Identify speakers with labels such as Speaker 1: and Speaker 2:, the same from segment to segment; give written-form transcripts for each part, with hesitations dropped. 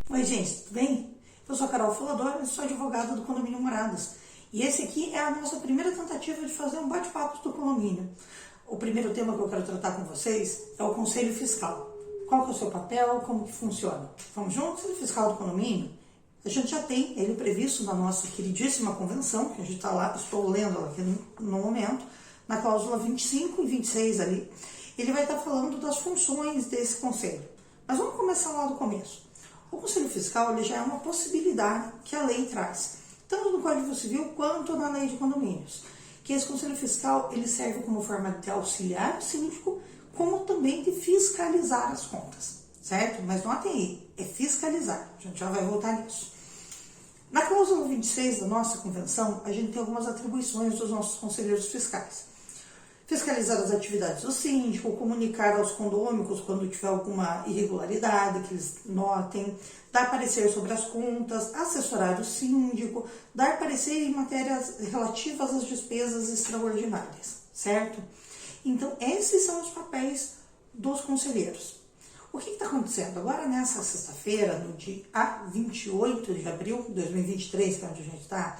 Speaker 1: Oi, gente, tudo bem? Eu sou a Carol Fulador, sou advogada do Condomínio Moradas. E esse aqui é a nossa primeira tentativa de fazer um bate-papo do condomínio. O primeiro tema que eu quero tratar com vocês é o Conselho Fiscal. Qual que é o seu papel, como que funciona? Vamos junto? O Conselho Fiscal do condomínio, a gente já tem ele previsto na nossa queridíssima convenção, que a gente está lá, estou lendo ela aqui no momento, na cláusula 25 e 26 ali. Ele vai estar falando das funções desse conselho. Mas vamos começar lá do começo. O Conselho Fiscal ele já é uma possibilidade que a lei traz, tanto no Código Civil quanto na Lei de Condomínios. Que esse Conselho Fiscal ele serve como forma de auxiliar o síndico, como também de fiscalizar as contas, certo? Mas notem aí, é fiscalizar, a gente já vai voltar nisso. Na cláusula 26 da nossa convenção, a gente tem algumas atribuições dos nossos conselheiros fiscais. Fiscalizar as atividades do síndico, comunicar aos condôminos quando tiver alguma irregularidade, que eles notem, dar parecer sobre as contas, assessorar o síndico, dar parecer em matérias relativas às despesas extraordinárias, certo? Então, esses são os papéis dos conselheiros. O que está acontecendo? Agora, nessa sexta-feira, no dia 28 de abril de 2023, que é onde a gente está,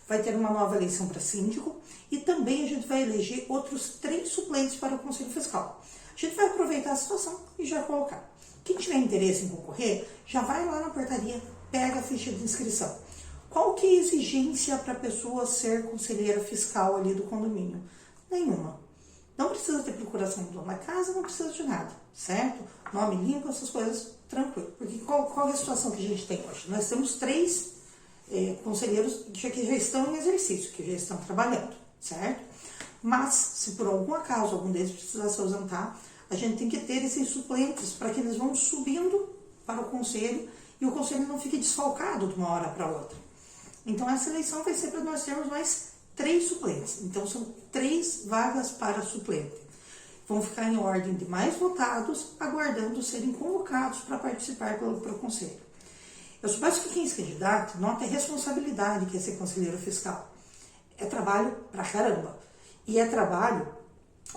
Speaker 1: vai ter uma nova eleição para síndico e também a gente vai eleger outros 3 suplentes para o Conselho Fiscal. A gente vai aproveitar a situação e já colocar. Quem tiver interesse em concorrer, já vai lá na portaria, pega a ficha de inscrição. Qual que é a exigência para a pessoa ser conselheira fiscal ali do condomínio? Nenhuma. Não precisa ter procuração do dono da casa, não precisa de nada, certo? Nome limpo, essas coisas, tranquilo. Porque qual é a situação que a gente tem hoje? Nós temos 3 conselheiros que já estão em exercício, que já estão trabalhando, certo? Mas, se por algum acaso algum deles precisar se ausentar, a gente tem que ter esses suplentes para que eles vão subindo para o conselho e o conselho não fique desfalcado de uma hora para outra. Então, essa eleição vai ser para nós termos mais 3 suplentes. Então, são 3 vagas para suplente. Vão ficar em ordem de mais votados, aguardando serem convocados para participar pelo conselho. Eu só peço que quem se candidate note a responsabilidade que é ser conselheiro fiscal. É trabalho pra caramba. E é trabalho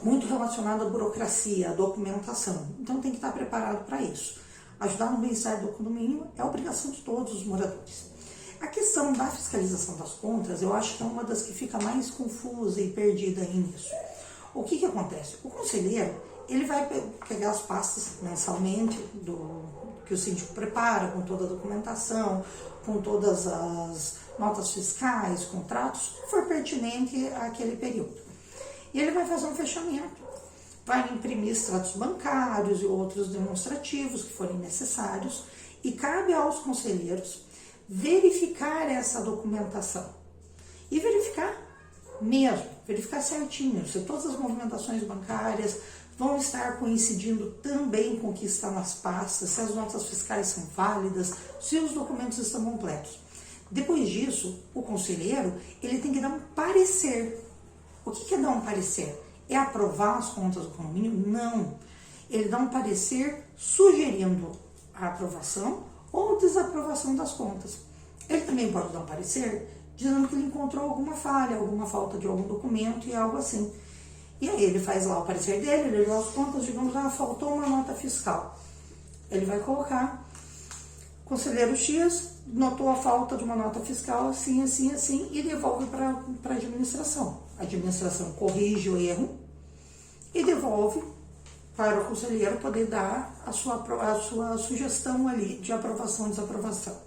Speaker 1: muito relacionado à burocracia, à documentação. Então tem que estar preparado para isso. Ajudar no bem-estar do condomínio é obrigação de todos os moradores. A questão da fiscalização das contas, eu acho que é uma das que fica mais confusa e perdida aí nisso. O que acontece? O conselheiro, ele vai pegar as pastas mensalmente que o síndico prepara, com toda a documentação, com todas as notas fiscais, contratos, que for pertinente àquele período. E ele vai fazer um fechamento, vai imprimir extratos bancários e outros demonstrativos que forem necessários, e cabe aos conselheiros verificar essa documentação. E verificar mesmo, verificar certinho, se todas as movimentações bancárias vão estar coincidindo também com o que está nas pastas, se as notas fiscais são válidas, se os documentos estão completos. Depois disso, o conselheiro ele tem que dar um parecer. O que é dar um parecer? É aprovar as contas do condomínio? Não. Ele dá um parecer sugerindo a aprovação ou desaprovação das contas. Ele também pode dar um parecer dizendo que ele encontrou alguma falha, alguma falta de algum documento e algo assim. E aí ele faz lá o parecer dele, ele lê as contas, digamos, faltou uma nota fiscal. Ele vai colocar, conselheiro X notou a falta de uma nota fiscal assim, assim, assim, e devolve para a administração. A administração corrige o erro e devolve para o conselheiro poder dar a sua sugestão ali de aprovação ou desaprovação.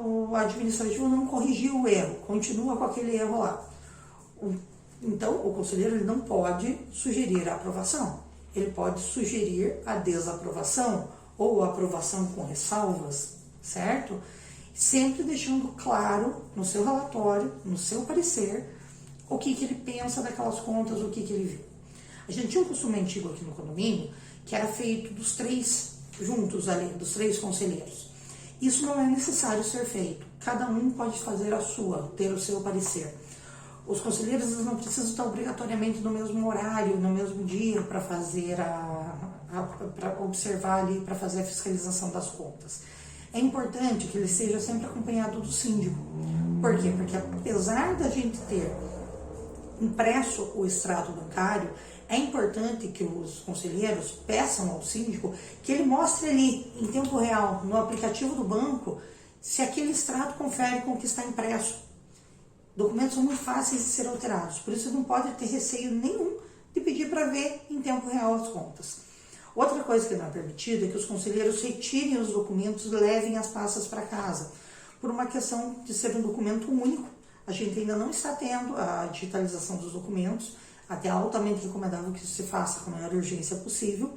Speaker 1: O administrativo não corrigiu o erro, continua com aquele erro lá. Então, o conselheiro ele não pode sugerir a aprovação, ele pode sugerir a desaprovação ou a aprovação com ressalvas, certo? Sempre deixando claro no seu relatório, no seu parecer, o que ele pensa daquelas contas, o que ele viu. A gente tinha um costume antigo aqui no condomínio que era feito dos 3 juntos ali, dos 3 conselheiros. Isso não é necessário ser feito, cada um pode fazer a sua, ter o seu parecer. Os conselheiros não precisam estar obrigatoriamente no mesmo horário, no mesmo dia para fazer para observar ali, para fazer a fiscalização das contas. É importante que ele seja sempre acompanhado do síndico. Por quê? Porque apesar da gente ter impresso o extrato bancário, é importante que os conselheiros peçam ao síndico que ele mostre ali, em tempo real, no aplicativo do banco, se aquele extrato confere com o que está impresso. Documentos são muito fáceis de ser alterados, por isso não pode ter receio nenhum de pedir para ver em tempo real as contas. Outra coisa que não é permitida é que os conselheiros retirem os documentos e levem as pastas para casa, por uma questão de ser um documento único. A gente ainda não está tendo a digitalização dos documentos, até altamente recomendável que isso se faça com a maior urgência possível,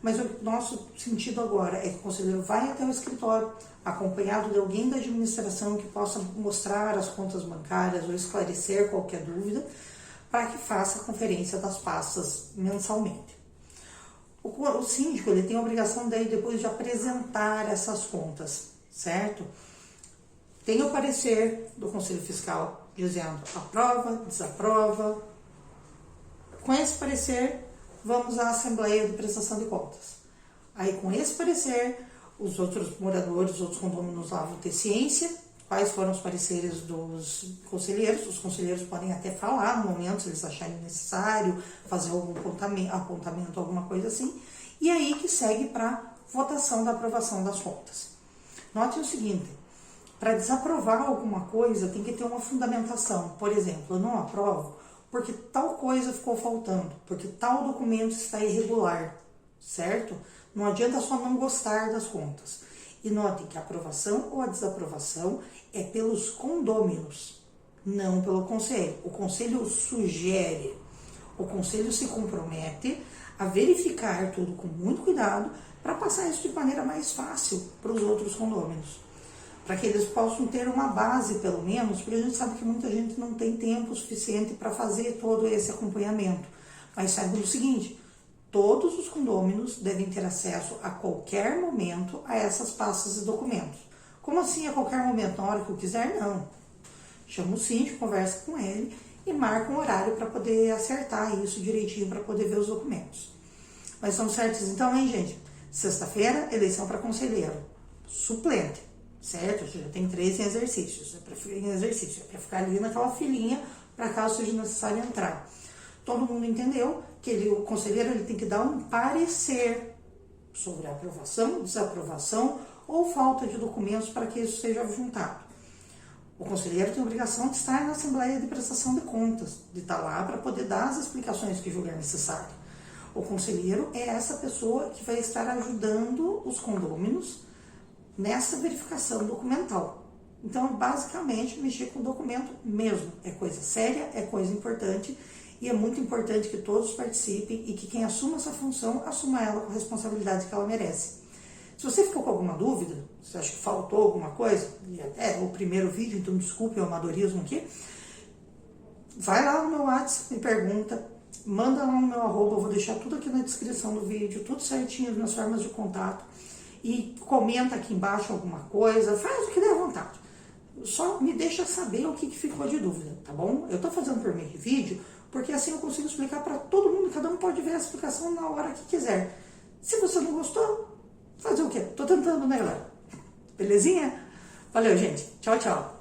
Speaker 1: mas o nosso sentido agora é que o conselheiro vai até o escritório, acompanhado de alguém da administração que possa mostrar as contas bancárias ou esclarecer qualquer dúvida, para que faça a conferência das pastas mensalmente. O síndico ele tem a obrigação daí depois de apresentar essas contas, certo? Tem o parecer do Conselho Fiscal dizendo aprova, desaprova. Com esse parecer, vamos à Assembleia de Prestação de Contas. Aí, com esse parecer, os outros moradores, os outros condôminos lá vão ter ciência, quais foram os pareceres dos conselheiros. Os conselheiros podem até falar no momento, se eles acharem necessário, fazer algum apontamento, alguma coisa assim. E aí que segue para votação da aprovação das contas. Note o seguinte, para desaprovar alguma coisa tem que ter uma fundamentação. Por exemplo, eu não aprovo porque tal coisa ficou faltando, porque tal documento está irregular, certo? Não adianta só não gostar das contas. E notem que a aprovação ou a desaprovação é pelos condôminos, não pelo conselho. O conselho sugere, o conselho se compromete a verificar tudo com muito cuidado para passar isso de maneira mais fácil para os outros condôminos, para que eles possam ter uma base, pelo menos, porque a gente sabe que muita gente não tem tempo suficiente para fazer todo esse acompanhamento. Mas saiba o seguinte, todos os condôminos devem ter acesso a qualquer momento a essas pastas e documentos. Como assim a qualquer momento? Na hora que eu quiser? Não. Chama o síndico, conversa com ele e marca um horário para poder acertar isso direitinho, para poder ver os documentos. Mas estão certos então, hein, gente? Sexta-feira, eleição para conselheiro. Suplente. Certo? Já tem 3 em exercícios. É para ficar ali naquela filinha para caso seja necessário entrar. Todo mundo entendeu que o conselheiro ele tem que dar um parecer sobre a aprovação, desaprovação ou falta de documentos para que isso seja juntado. O conselheiro tem a obrigação de estar na Assembleia de Prestação de Contas, de estar lá para poder dar as explicações que julgar necessário. O conselheiro é essa pessoa que vai estar ajudando os condôminos nessa verificação documental. Então, basicamente, mexer com o documento mesmo. É coisa séria, é coisa importante e é muito importante que todos participem e que quem assuma essa função, assuma ela com a responsabilidade que ela merece. Se você ficou com alguma dúvida, se acha que faltou alguma coisa, e até o primeiro vídeo, então desculpe o amadorismo aqui, vai lá no meu WhatsApp, me pergunta, manda lá no meu arroba, eu vou deixar tudo aqui na descrição do vídeo, tudo certinho, as minhas formas de contato, e comenta aqui embaixo alguma coisa, faz o que der vontade. Só me deixa saber o que ficou de dúvida, tá bom? Eu tô fazendo por meio de vídeo, porque assim eu consigo explicar para todo mundo, cada um pode ver a explicação na hora que quiser. Se você não gostou, fazer o quê? Tô tentando, né, galera? Belezinha? Valeu, gente. Tchau, tchau.